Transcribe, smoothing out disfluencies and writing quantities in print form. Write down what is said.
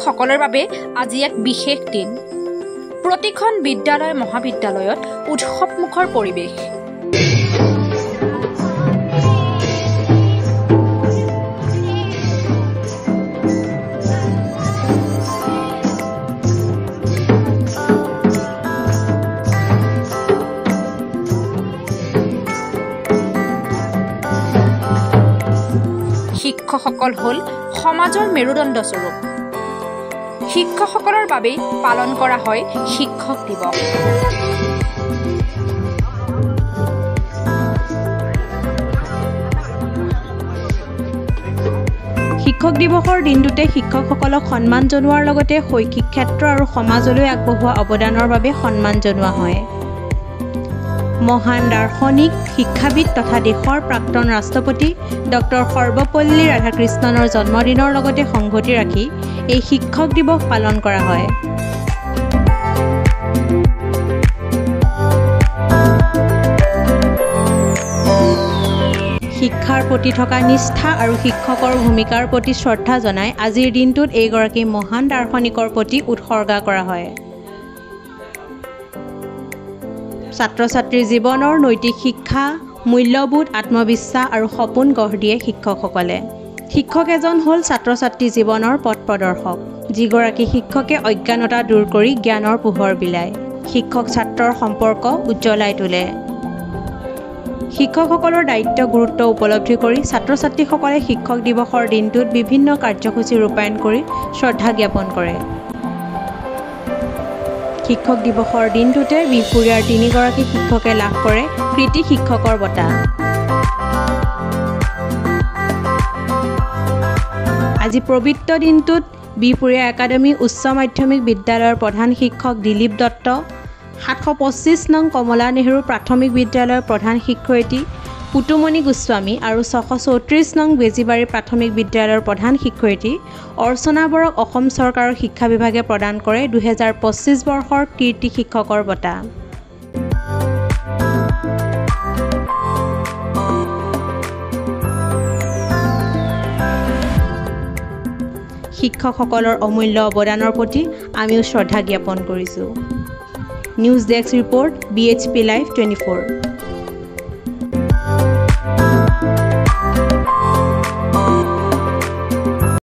শিক্ষকসকলৰ বাবে আজি এক বিশেষ দিন। প্ৰতিখন বিদ্যালয় মহাবিদ্যালয়ত উৎসৱমুখৰ পৰিৱেশ। শিক্ষকসকল হ'ল সমাজৰ মেৰুদণ্ড স্বৰূপ। শিক্ষকসকলৰ বাবে পালন কৰা হয় শিক্ষক দিৱস। শিক্ষক দিৱসৰ দিনটোতে শিক্ষকসকলক সন্মান জনোৱাৰ লগতে শৈক্ষিক ক্ষেত্ৰ আৰু সমাজলৈ আগবঢ়োৱা অৱদানৰ বাবে সন্মান জনোৱা হয়। মহান দাৰ্শনিক, শিক্ষাবিদ তথা দেশৰ প্ৰাক্তন ৰাষ্ট্ৰপতি ডক্টৰ সৰ্বপল্লী ৰাধাকৃষ্ণনৰ জন্মদিনৰ লগতে সংগতি ৰাখি এই শিক্ষক দিৱস পালন কৰা হয়। শিক্ষাৰ প্ৰতি থকা নিষ্ঠা আৰু শিক্ষকৰ ভূমিকাৰ প্ৰতি শ্ৰদ্ধা জনাই আজিৰ দিনটোত এইগৰাকী মহান দাৰ্শনিকৰ প্ৰতি উৎসৰ্গা কৰা হয়। ছাত্ৰ ছাত্ৰীৰ জীৱনৰ নৈতিক শিক্ষা, মূল্যবোধ, আত্মবিশ্বাস আৰু সপোন গঢ় দিয়ে শিক্ষকসকলে। শিক্ষক এজন হ'ল ছাত্ৰ ছাত্ৰী জীৱনৰ পথ প্ৰদৰ্শক, যিগৰাকী শিক্ষকে অজ্ঞানতা দূৰ কৰি জ্ঞানৰ পোহৰ বিলায়, শিক্ষক ছাত্ৰৰ সম্পৰ্ক উজ্জ্বলাই তোলে। শিক্ষকসকলৰ দায়িত্ব গুৰুত্ব উপলব্ধি কৰি ছাত্ৰ ছাত্ৰীসকলে শিক্ষক দিৱসৰ দিনটোত বিভিন্ন কাৰ্যসূচী ৰূপায়ণ কৰি শ্ৰদ্ধা জ্ঞাপন কৰে। শিক্ষক দিৱসৰ দিনটোতে বিহপুৰীয়াৰ 3গৰাকী শিক্ষকে লাভ কৰে কৃতি শিক্ষকৰ বঁটা। আজি পবিত্ৰ দিনটোত বিহপুৰীয়া একাডেমী উচ্চ মাধ্যমিক বিদ্যালয়ৰ প্ৰধান শিক্ষক দিলীপ দত্ত, 725 নং কমলা নেহৰু প্ৰাথমিক বিদ্যালয়ৰ প্ৰধান শিক্ষয়িত্ৰী পুতুমণি গোস্বামী আৰু 634 নং বেজীবাৰী প্ৰাথমিক বিদ্যালয়ৰ প্ৰধান শিক্ষয়িত্ৰী অৰ্চনা বৰক অসম চৰকাৰৰ শিক্ষা বিভাগে প্ৰদান কৰে 2025 বৰ্ষৰ কীৰ্তি শিক্ষকৰ বঁটা। শিক্ষকসকলৰ অমূল্য অৱদানৰ প্ৰতি আমিও শ্ৰদ্ধা জ্ঞাপন কৰিছোঁ। News desk report BHP Live 24।